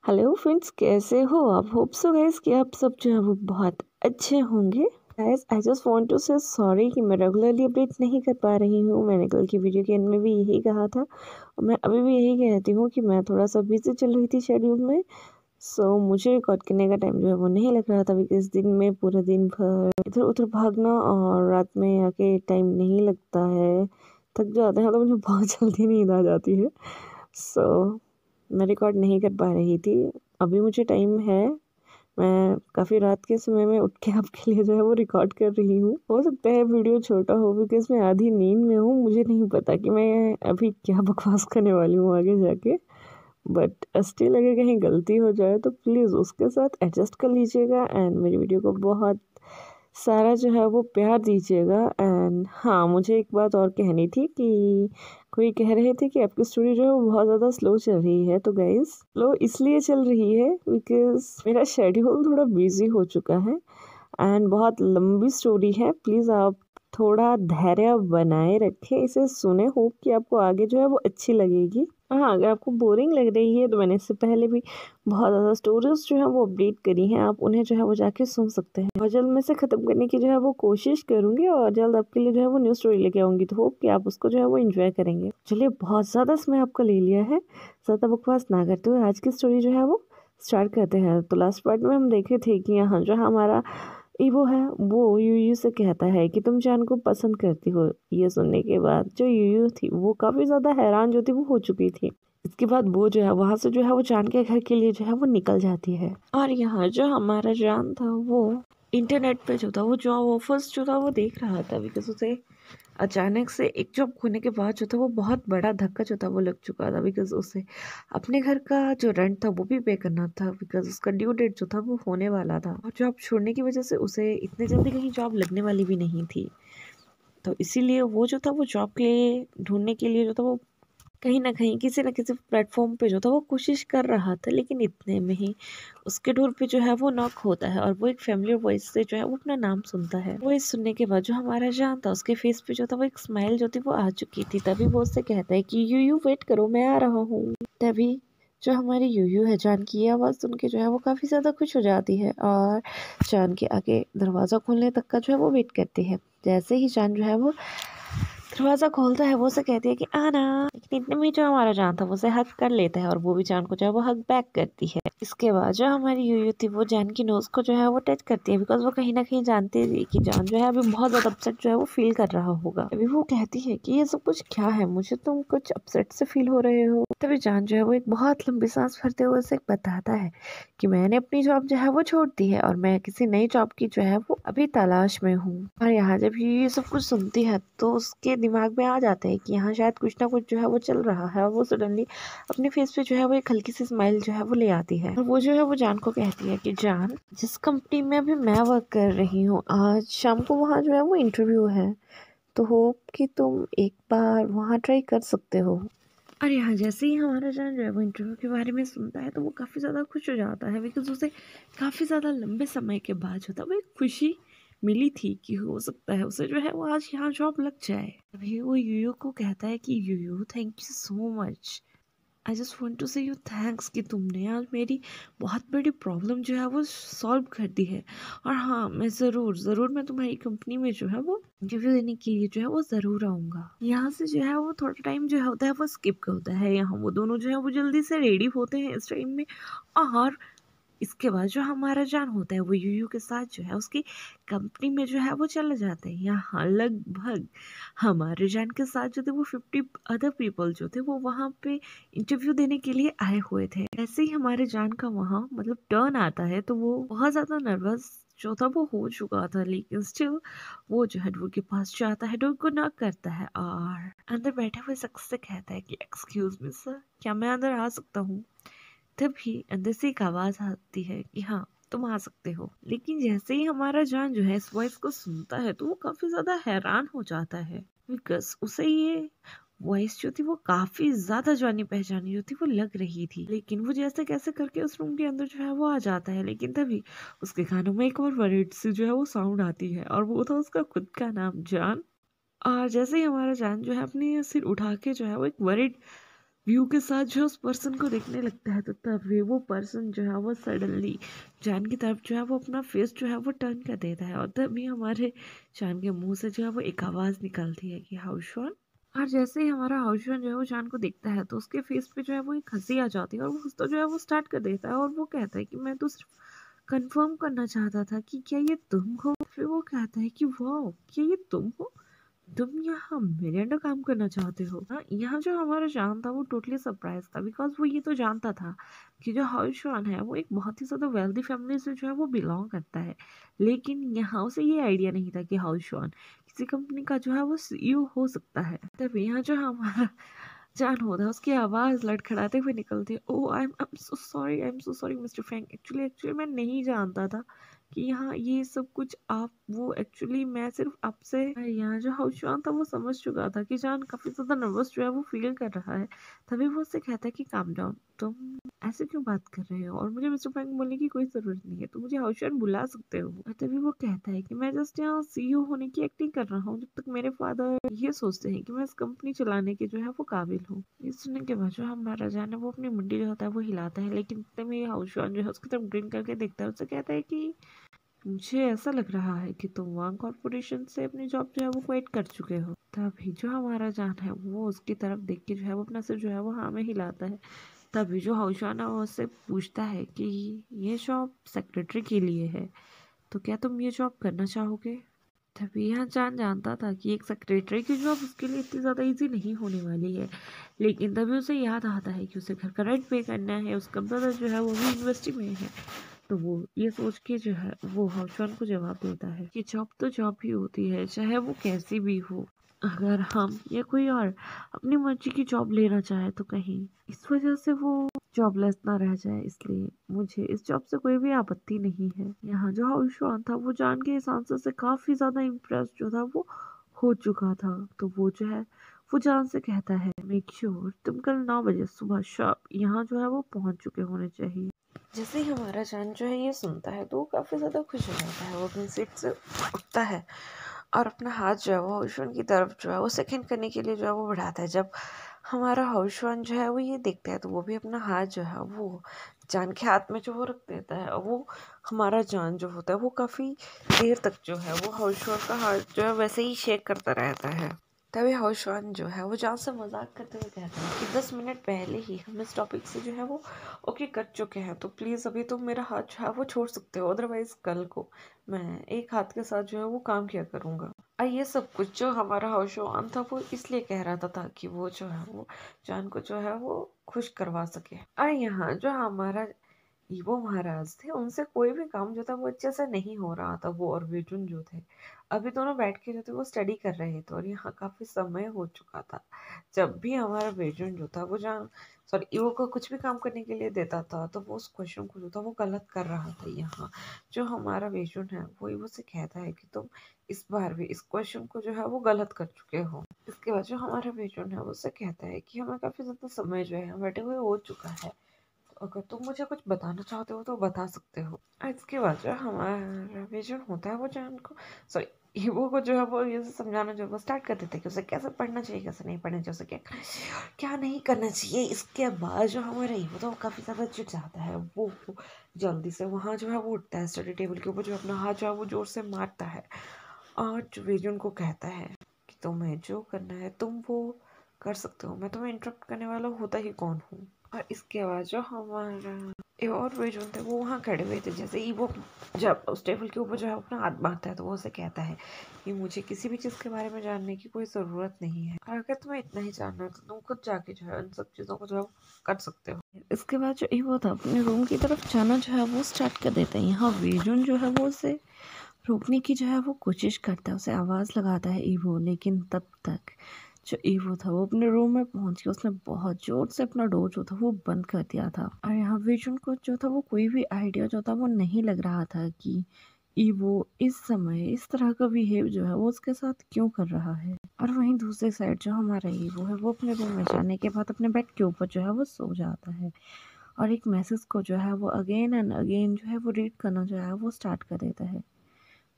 Hello friends, कैसे हो आप? होप सो गाइस कि आप सब जो है वो बहुत अच्छे होंगे। Guys I just want to say sorry कि मैं रेगुलरली अपडेट नहीं कर पा रही हूँ। मैंने कल की वीडियो के एंड में भी यही कहा था और मैं अभी भी यही कहती हूँ कि मैं थोड़ा सा बिजी चल रही थी शेड्यूल में। मुझे रिकॉर्ड करने का टाइम जो है वो नहीं लग रहा था, बिकॉज दिन में पूरा दिन भर इधर उधर भागना और रात में आके टाइम नहीं लगता है, थक जाते हैं तो मुझे बहुत जल्दी नींद आ जाती है। मैं रिकॉर्ड नहीं कर पा रही थी। अभी मुझे टाइम है, मैं काफ़ी रात के समय में उठ के आपके लिए जो है वो रिकॉर्ड कर रही हूँ। हो सकता है वीडियो छोटा हो बिकॉज मैं आधी नींद में हूँ। मुझे नहीं पता कि मैं अभी क्या बकवास करने वाली हूँ आगे जाके, बट स्टिल अगर कहीं गलती हो जाए तो प्लीज़ उसके साथ एडजस्ट कर लीजिएगा एंड मेरी वीडियो को बहुत सारा जो है वो प्यार दीजिएगा। एंड हाँ, मुझे एक बात और कहनी थी कि कोई कह रहे थे कि आपकी स्टोरी जो है वो बहुत ज़्यादा स्लो चल रही है। तो गाइस, स्लो इसलिए चल रही है बिकॉज मेरा शेड्यूल थोड़ा बिजी हो चुका है एंड बहुत लंबी स्टोरी है। प्लीज़ आप थोड़ा धैर्य बनाए रखें, इसे सुने। होप कि आपको आगे जो है वो अच्छी लगेगी। हाँ, अगर आपको बोरिंग लग रही है तो मैंने इससे पहले भी बहुत ज़्यादा स्टोरीज जो है वो अपडेट करी हैं, आप उन्हें जो है वो जाके सुन सकते हैं। और जल्द में से ख़त्म करने की जो है वो कोशिश करूँगी और जल्द आपके लिए जो है वो न्यू स्टोरी लेके आऊँगी। तो होप कि आप उसको जो है वो एंजॉय करेंगे। चलिए, बहुत ज़्यादा समय आपका ले लिया है, ज़्यादा बकवास ना करते हुए आज की स्टोरी जो है वो स्टार्ट करते हैं। तो लास्ट पार्ट में हम देखे थे कि यहाँ जो हमारा ईवो है वो यूयू से कहता है कि तुम जान को पसंद करती हो। ये सुनने के बाद जो यूयू थी वो काफ़ी ज़्यादा हैरान जो थी वो हो चुकी थी। इसके बाद वो जो है वहाँ से जो है वो जान के घर के लिए जो है वो निकल जाती है। और यहाँ जो हमारा जान था वो इंटरनेट पे जो था वो जॉब ऑफर्स जो था वो देख रहा था, बिकॉज उसे अचानक से एक जॉब खोने के बाद जो था वो बहुत बड़ा धक्का जो था वो लग चुका था। बिकॉज उसे अपने घर का जो रेंट था वो भी पे करना था, बिकॉज उसका ड्यू डेट जो था वो होने वाला था और जॉब छोड़ने की वजह से उसे इतने जल्दी कहीं जॉब लगने वाली भी नहीं थी। तो इसीलिए वो जो था वो जॉब के लिए ढूंढने के लिए जो था वो कहीं ना कहीं किसी न किसी प्लेटफॉर्म पे जो था वो कोशिश कर रहा था। लेकिन इतने में ही उसके डोर पे जो है वो नॉक होता है और वो एक फैमिली वॉइस से जो है वो अपना नाम सुनता है। वॉइस सुनने के बाद जो हमारा जान था उसके फेस पे जो था वो एक स्माइल जो थी वो आ चुकी थी। तभी वो उससे कहता है कि यू वेट करो, मैं आ रहा हूँ। तभी जो हमारी यूयू है जान की ये आवाज़ सुन के जो है वो काफ़ी ज़्यादा खुश हो जाती है और जान के आगे दरवाज़ा खोलने तक का जो है वो वेट करती है। जैसे ही जान जो है वो दरवाज़ा खोलता है वो उसे कहती है कि आना। लेकिन इतने में जो हमारा जान था वो उसे हक कर लेता है और वो भी जान को जो है वो हक बैक करती है। इसके बाद जो हमारी यूयू थी वो जान की नोज को जो है वो टच करती है, बिकॉज वो कहीं ना कहीं जानती थी कि जान जो है अभी बहुत ज़्यादा अपसेट जो है वो फील कर रहा होगा। अभी वो कहती है कि ये सब कुछ क्या है, मुझे तुम कुछ अपसेट से फील हो रहे हो। तभी जान जो है वो एक बहुत लंबी सांस भरते हुए उसे बताता है कि मैंने अपनी जॉब जो है वो छोड़ दी है और मैं किसी नई जॉब की जो है वो अभी तलाश में हूँ। और यहाँ जब ये सब कुछ सुनती है तो उसके दिमाग में आ जाता है कि यहाँ शायद कुछ ना कुछ जो है वो चल रहा है और वो सडनली अपने फेस पे जो है वो एक हल्की सी स्माइल जो है वो ले आती है और वो जो है वो जान को कहती है कि जान, जिस कंपनी में अभी मैं वर्क कर रही हूँ आज शाम को वहाँ जो है वो इंटरव्यू है, तो होप कि तुम एक बार वहाँ ट्राई कर सकते हो। और यहाँ जैसे ही हमारा जान जो है वो इंटरव्यू के बारे में सुनता है तो वो काफ़ी ज़्यादा खुश हो जाता है, बिकॉज उसे काफ़ी ज़्यादा लंबे समय के बाद जो था वो एक खुशी मिली थी कि हो सकता है उसे जो है वो आज यहाँ जॉब लग जाए। अभी वो यूयू को कहता है कि यूयू, thank you so much, I just want to say you thanks कि तुमने आज मेरी बहुत बड़ी प्रॉब्लम जो है वो सॉल्व कर दी है। और हाँ, मैं ज़रूर मैं तुम्हारी कंपनी में जो है वो इंटरव्यू देने के लिए जो है वो ज़रूर आऊँगा। यहाँ से जो है वो थोड़ा टाइम जो है होता है वो स्किप होता है। यहाँ वो दोनों जो है वो जल्दी से रेडी होते हैं इस टाइम में और इसके बाद जो हमारा जान होता है वो यूयू के साथ जो है उसकी कंपनी में जो है वो चले जाते हैं। यहाँ लगभग हमारे जान के साथ जो थे वो 50 अदर पीपल जो थे वो वहाँ पे इंटरव्यू देने के लिए आए हुए थे। ऐसे ही हमारे जान का वहाँ मतलब टर्न आता है तो वो बहुत ज़्यादा नर्वस जो था वो हो चुका था, लेकिन स्टिल वो जो है डोर के पास जाता है, डोर को नॉक करता है और अंदर बैठे हुए शख्स से कहता है कि एक्सक्यूज मी सर, क्या मैं अंदर आ सकता हूँ। तभी अंदर से एक आवाज आती है कि हाँ, तुम आ सकते हो। लेकिन जैसे ही हमारा जान जो है इस वॉइस को सुनता है तो वो काफी ज्यादा हैरान हो जाता है, बिकॉज उसे ये वॉइस जो थी वो काफी ज्यादा जानी पहचानी जो थी वो लग रही थी। लेकिन वो जैसे कैसे करके उस रूम के अंदर जो है वो आ जाता है, लेकिन तभी उसके कानों में एक और वर्ड से जो है वो साउंड आती है और वो था उसका खुद का नाम, जान। और जैसे ही हमारा जान जो है अपने सिर उठा के जो है वो एक वर्ड व्यू के साथ जो उस पर्सन को देखने लगता है, तो तभी वो पर्सन जो है वो सडनली जान की तरफ जो है वो अपना फेस जो है वो टर्न कर देता है, और तभी हमारे जान के मुंह से जो है वो एक आवाज़ निकलती है कि हाउशवान। और जैसे ही हमारा हाउशवान जो है वो जान को देखता है, तो उसके फेस पे जो है वो एक हंसी आ जाती है, और वो तो जो है वो स्टार्ट कर देता है, और वो कहता है कि मैं तो सिर्फ कंफर्म करना चाहता था कि क्या ये तुम हो। फिर वो कहता है कि वाह, क्या ये तुम हो, तुम यहाँ मेरे अंडर काम करना चाहते हो। हाँ, यहाँ जो हमारा जान था वो टोटली सरप्राइज था, बिकॉज वो ये तो जानता था कि जो हाउशवान है वो एक बहुत ही ज्यादा वेल्दी फैमिली से जो है वो बिलोंग करता है, लेकिन यहाँ उसे ये आइडिया नहीं था कि हाउशवान किसी कंपनी का जो है वो सीईओ हो सकता है। तब यहाँ जो हमारा जान होता है उसकी आवाज लड़खड़ाते हुए निकलती है, oh I am so sorry mister Frank, actually actually मैं नहीं जानता था कि यहाँ ये सब कुछ आप वो, एक्चुअली मैं सिर्फ आपसे। यहाँ जो हाउशवान था वो समझ चुका था कि जान काफी ज्यादा नर्वस जो है वो फील कर रहा है, तभी वो उससे कहता है कि काम डाउन, तुम ऐसे क्यों बात कर रहे हो, और मुझे मिस्टर फ्रैंक बोलने की कोई जरूरत नहीं है, तो मुझे हाउशवान बुला सकते हो। और तभी वो कहता है कि मैं जस्ट यहाँ सीईओ होने की एक्टिंग कर रहा हूँ, जब तक मेरे फादर ये सोचते हैं कि मैं इस कंपनी चलाने के जो है वो काबिल हूँ। ये सुनने के बाद जो हमारा जान है वो अपनी मुंडी जो होता है वो हिलाता है, लेकिन इतने में हाउशवान जो है उसकी तरफ ग्रीन करके देखता है, उससे कहता है कि मुझे ऐसा लग रहा है कि तुम वांग कॉर्पोरेशन से अपनी जॉब जो है वो क्विट कर चुके हो। तभी जो हमारा जान है वो उसकी तरफ देख के जो है वो अपना सिर जो है वो हाँ में हिलाता है। तभी जो हाउशवान है वो उससे पूछता है कि ये जॉब सेक्रेटरी के लिए है, तो क्या तुम ये जॉब करना चाहोगे। तभी यह जान जानता था कि एक सेक्रेटरी की जॉब उसके लिए इतनी ज़्यादा इजी नहीं होने वाली है, लेकिन तभी उसे याद आता है कि उसे घर का रेंट पे करना है, उसका ब्रदर जो है वो भी यूनिवर्सिटी में है। तो वो ये सोच के जो है वो हाउसवान को जवाब देता है कि जॉब तो जॉब ही होती है, चाहे वो कैसी भी हो। अगर हम या कोई और अपनी मर्जी की जॉब लेना चाहे तो कहीं इस वजह से वो जॉबलेस ना रह जाए, इसलिए मुझे इस जॉब से कोई भी आपत्ति नहीं है। यहाँ जो हाउसवान था वो जान के इस आंसर से काफी ज्यादा इम्प्रेस जो था वो हो चुका था, तो वो जो है वो जान से कहता है मेक श्योर तुम कल 9 बजे सुबह शार्प यहाँ जो है वो पहुंच चुके होने चाहिए। जैसे ही हमारा जान जो है ये सुनता है तो वो काफ़ी ज़्यादा खुश हो जाता है, वो अपनी सीट से उठता है और अपना हाथ जो है वो हाउशवान की तरफ जो है वो सेकंड करने के लिए जो है वो बढ़ाता है। जब हमारा हाउशवान जो है वो ये देखता है तो वो भी अपना हाथ जो है वो जान के हाथ में जो वो रख देता है, और वो हमारा जान जो होता है वो काफ़ी देर तक जो है वो हाउशवान का हाथ जो है वैसे ही शेक करता रहता है। तभी हाउशवान जो है वो जान से मजाक करते हुए कहता है कि 10 मिनट पहले ही हम इस टॉपिक से जो है वो ओके कर चुके हैं, तो प्लीज़ अभी तुम मेरा हाथ जो है वो छोड़ सकते हो, अदरवाइज कल को मैं एक हाथ के साथ जो है वो काम किया करूँगा। और ये सब कुछ जो हमारा हाउशवान था वो इसलिए कह रहा था ताकि वो जो है वो जान को जो है वो खुश करवा सके। और यहाँ जो हमारा ईवो महाराज थे उनसे कोई भी काम जो था वो अच्छे से नहीं हो रहा था। वो और विजुन जो थे अभी दोनों बैठ के जो थे वो स्टडी कर रहे थे, और यहाँ काफी समय हो चुका था। जब भी हमारा विजुन जो था वो जान सॉरी ईवो को कुछ भी काम करने के लिए देता था तो वो उस क्वेश्चन को जो था वो गलत कर रहा था। यहाँ जो हमारा विजुन है वो ईवो से कहता है कि तुम इस बार भी इस क्वेश्चन को जो है वो गलत कर चुके हो। इसके बाद जो हमारा विजुन है वो उससे कहता है कि हमें काफी ज्यादा समय जो है बैठे हुए हो चुका है, अगर तुम मुझे कुछ बताना चाहते हो तो बता सकते हो। इसके बाद जो हमारा विजन होता है वो जान को सॉरी ईवो को जो है वो ये समझाना जो है वो स्टार्ट कर देते हैं कि उसे कैसे पढ़ना चाहिए, कैसे नहीं पढ़ना चाहिए, उसे क्या करना चाहिए और क्या नहीं करना चाहिए। इसके बाद जो हमारा ईवो था वो काफ़ी ज़्यादा चिढ़ जाता है, वो जल्दी से वहाँ जो है वो उठता है, स्टडी टेबल के ऊपर जो अपना हाथ जो है वो जोर से मारता है, और जो विजन को कहता है कि तुम्हें जो करना है तुम वो कर सकते हो, मैं तुम्हें इंटरप्ट करने वाला होता ही कौन हूँ। और इसके बाद जो हमारा और वे जो थे वो वहाँ खड़े हुए थे, जैसे ही वो जब उस टेबल के ऊपर जो है अपना हाथ मारता है तो वो उसे कहता है कि मुझे किसी भी चीज़ के बारे में जानने की कोई ज़रूरत नहीं है, और अगर तुम्हें इतना ही जानना है तो तुम खुद जाके जो है उन सब चीज़ों को जो है कर सकते हो। इसके बाद जो ईवो था अपने रूम की तरफ जाना जो है वो स्टार्ट कर देता है। यहाँ वेजुन जो है वो उसे रोकने की जो है वो कोशिश करता है, उसे आवाज़ लगाता है ईवो, लेकिन तब तक जो ईवो था वो अपने रूम में पहुंच के उसने बहुत जोर से अपना डोर जो था वो बंद कर दिया था। और यहाँ विजुन को जो था वो कोई भी आइडिया जो था वो नहीं लग रहा था कि ईवो इस समय इस तरह का बिहेव जो है वो उसके साथ क्यों कर रहा है। और वहीं दूसरी साइड जो हमारा ईवो है वो अपने रूम में जाने के बाद अपने बेड के ऊपर जो है वो सो जाता है, और एक मैसेज को जो है वो अगेन एंड अगेन जो है वो रीड करना जो है वो स्टार्ट कर देता है।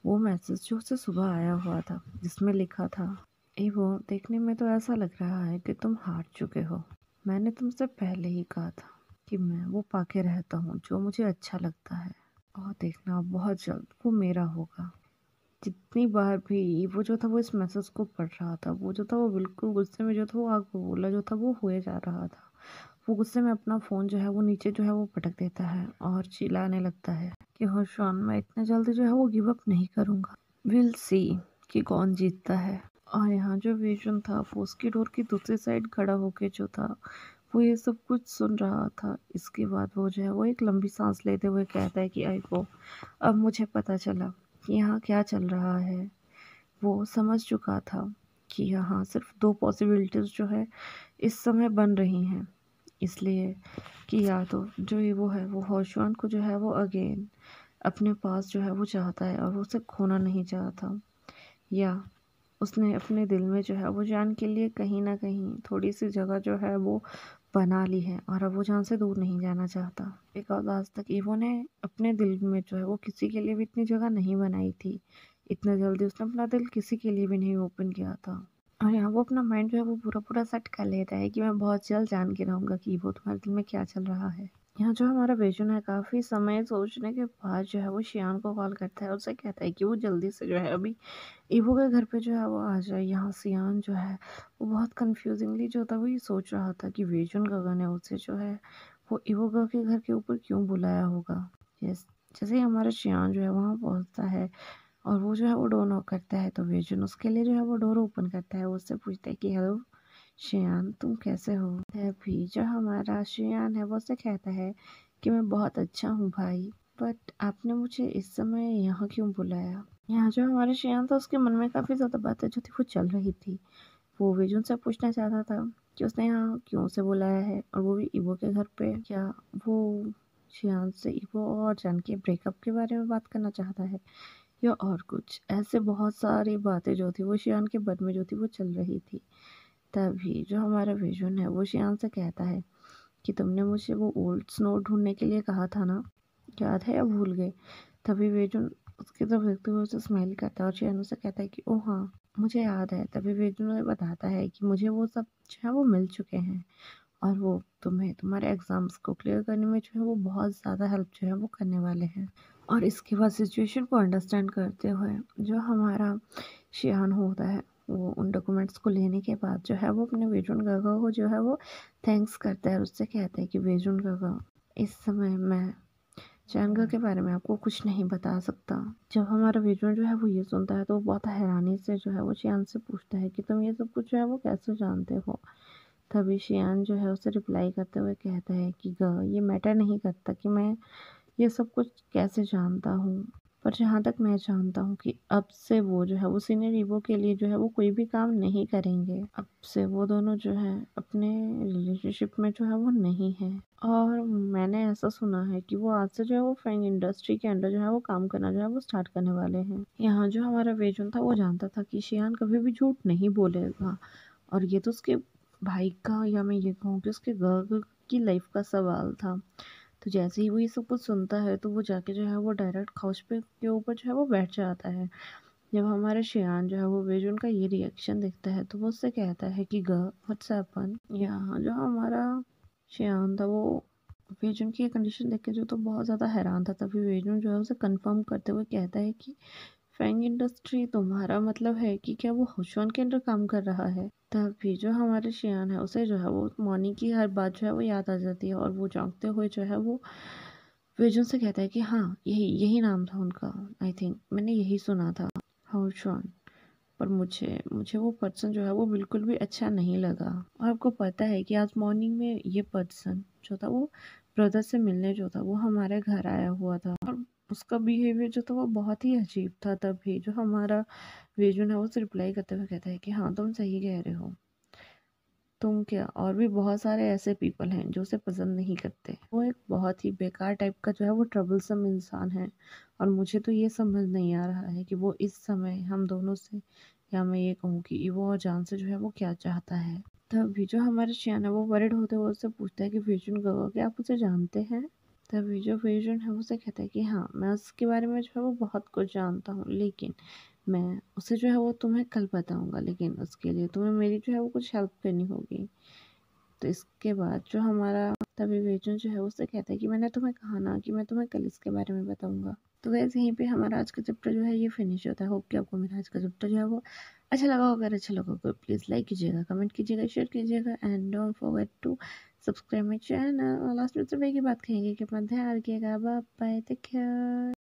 वो मैसेज जो उसे सुबह आया हुआ था जिसमें लिखा था, वो देखने में तो ऐसा लग रहा है कि तुम हार चुके हो। मैंने तुमसे पहले ही कहा था कि मैं वो पाके रहता हूँ जो मुझे अच्छा लगता है, और देखना बहुत जल्द वो मेरा होगा। जितनी बार भी वो जो था वो इस मैसेज को पढ़ रहा था, वो जो था वो बिल्कुल गुस्से में जो था वो आग बबूला जो था वो हुए जा रहा था। वो गुस्से में अपना फ़ोन जो है वो नीचे जो है वो पटक देता है और चिल्लाने लगता है कि होशान, मैं इतने जल्दी जो है वो गिव अप नहीं करूँगा। विल सी कि कौन जीतता है। और यहाँ जो विजन था वो उसकी डोर की दूसरी साइड खड़ा होके जो था वो ये सब कुछ सुन रहा था। इसके बाद वो जो है वो एक लंबी सांस लेते हुए कहता है कि आई गो, अब मुझे पता चला कि यहाँ क्या चल रहा है। वो समझ चुका था कि यहाँ सिर्फ दो पॉसिबिलिटीज जो है इस समय बन रही हैं, इसलिए कि या तो जो ये वो है वो होशवान को जो है वो अगेन अपने पास जो है वो चाहता है और वो उसे खोना नहीं चाहता, या उसने अपने दिल में जो है वो जान के लिए कहीं ना कहीं थोड़ी सी जगह जो है वो बना ली है और अब वो जान से दूर नहीं जाना चाहता। बिकॉज आज तक ईवो ने अपने दिल में जो है वो किसी के लिए भी इतनी जगह नहीं बनाई थी। इतना जल्दी उसने अपना दिल किसी के लिए भी नहीं ओपन किया था। और यहाँ वो अपना माइंड जो है वो पूरा पूरा सेट कर लेता है कि मैं बहुत जल्द जान के रहूँगा कि ईवो तुम्हारे दिल में क्या चल रहा है। यहाँ जो हमारा विजन है काफ़ी समय सोचने के बाद जो है वो शियान को कॉल करता है और उसे कहता है कि वो जल्दी से जो है अभी ईवो के घर पे जो है वो आ जाए। यहाँ सियान जो है वो बहुत कंफ्यूजिंगली जो था वो ये सोच रहा था कि वेजुन गगन ने उसे जो है वो ईवो के घर के ऊपर क्यों बुलाया होगा। यस, जैसे ही हमारा शियान जो है वहाँ पहुँचता है और वो जो है वो डोर नॉक करता है तो वेजुन उसके लिए जो है वो डोर ओपन करता है। वो उससे पूछता है कि हेलो शियान, तुम कैसे हो। अभी जो हमारा शियान है वो उससे कहता है कि मैं बहुत अच्छा हूँ भाई, बट आपने मुझे इस समय यहाँ क्यों बुलाया। यहाँ जो हमारे शियान था उसके मन में काफ़ी ज़्यादा बातें जो थी वो चल रही थी। वो विजुन से पूछना चाहता था कि उसने यहाँ क्यों से बुलाया है और वो भी ईवो के घर पे। क्या वो शियान से ईवो और जान के ब्रेकअप के बारे में बात करना चाहता है या और कुछ। ऐसे बहुत सारी बातें जो थी वो शियान के मन में जो थी वो चल रही थी। तभी जो हमारा विजुन है वो शियान से कहता है कि तुमने मुझे वो ओल्ड स्नो ढूंढने के लिए कहा था ना, याद है या भूल गए। तभी वेजुन उसकी तरफ देखते हुए उसे स्माइल करता है और शियान उसे कहता है कि ओह हाँ, मुझे याद है। तभी वेजुन उन्हें बताता है कि मुझे वो सब जो है वो मिल चुके हैं और वो तुम्हें तुम्हारे एग्ज़ाम्स को क्लियर करने में जो है वो बहुत ज़्यादा हेल्प जो है वो करने वाले हैं। और इसके बाद सिचुएशन को अंडरस्टैंड करते हुए जो हमारा शियान होता है वो उन डॉक्यूमेंट्स को लेने के बाद जो है वो अपने वेजुन गागा को जो है वो थैंक्स करता है और उससे कहता है कि वेजुन गागा, इस समय मैं चैनगल के बारे में आपको कुछ नहीं बता सकता। जब हमारा विजुअल जो है वो ये सुनता है तो वो बहुत हैरानी से जो है वो शियान से पूछता है कि तुम ये सब कुछ जो है वो कैसे जानते हो। तभी शियान जो है उसे रिप्लाई करते हुए कहता है कि ये मैटर नहीं करता कि मैं ये सब कुछ कैसे जानता हूँ, पर जहाँ तक मैं जानता हूँ कि अब से वो जो है वो सीनियर ईवो के लिए जो है वो कोई भी काम नहीं करेंगे। अब से वो दोनों जो है अपने रिलेशनशिप में जो है वो नहीं है। और मैंने ऐसा सुना है कि वो आज से जो है वो फैंग इंडस्ट्री के अंडर जो है वो काम करना जो है वो स्टार्ट करने वाले हैं। यहाँ जो हमारा वेजुन था वो जानता था कि शियान कभी भी झूठ नहीं बोलेगा और ये तो उसके भाई का या मैं ये कहूँ कि उसके गर्ल की लाइफ का सवाल था। तो जैसे ही वो ये सब कुछ सुनता है तो वो जाके जो है वो डायरेक्ट काउच पे के ऊपर जो है वो बैठ जाता है। जब हमारा शियान जो है वो वेजुन का ये रिएक्शन देखता है तो वो उससे कहता है कि व्हाट्स हैपन। यहाँ जो हमारा शियान था वो वेजुन की कंडीशन देख के जो तो बहुत ज़्यादा हैरान था। तभी वेजुन जो है उसे कंफर्म करते हुए कहता है कि फैंग इंडस्ट्री तुम्हारा मतलब है कि क्या वो हुशवन के अंडर काम कर रहा है। तभी जो हमारे शियान है उसे जो है वो मॉर्निंग की हर बात जो है वो याद आ जाती है और वो जागते हुए जो है वो विजन से कहता है कि हाँ, यही यही नाम था उनका। आई थिंक मैंने यही सुना था, हाउशॉन। पर मुझे मुझे वो पर्सन जो है वो बिल्कुल भी अच्छा नहीं लगा। और आपको पता है कि आज मॉर्निंग में ये पर्सन जो था वो ब्रदर से मिलने जो था वो हमारे घर आया हुआ था और उसका बिहेवियर जो था वो बहुत ही अजीब था। तभी जो हमारा विजन है वो रिप्लाई करते हुए कहता है कि हाँ, तुम सही कह रहे हो। तुम क्या, और भी बहुत सारे ऐसे पीपल हैं जो उसे पसंद नहीं करते। वो एक बहुत ही बेकार टाइप का जो है वो ट्रबलसम इंसान है और मुझे तो ये समझ नहीं आ रहा है कि वो इस समय हम दोनों से, या मैं ये कहूँ कि वो और जान से जो है वो क्या चाहता है। तभी जो हमारे शियान है वो वरिड होते हुए उससे पूछता है कि विजन गवा क्या आप उसे जानते हैं। तभी जो विजन है उसे कहता है कि हाँ, मैं उसके बारे में जो है वो बहुत कुछ जानता हूँ, लेकिन मैं उसे जो है वो तुम्हें कल बताऊंगा, लेकिन उसके लिए तुम्हें मेरी जो है वो कुछ हेल्प करनी होगी। तो इसके बाद जो हमारा तभी बेचन जो है उससे कहता है कि मैंने तुम्हें कहा ना कि मैं तुम्हें कल इसके बारे में बताऊंगा। तो वैसे यहीं पे हमारा आज का चैप्टर जो है ये फिनिश होता है। होप कि आपको मेरा आज का चैप्टर जो है वो अच्छा लगा होगा। अगर अच्छा लगा तो प्लीज़ लाइक कीजिएगा, कमेंट कीजिएगा, शेयर कीजिएगा and don't forget to subscribe my channel. और लास्ट में सिर्फ एक ही बात कहेंगे कि अपना ध्यान रखिएगा। Bye bye, take care.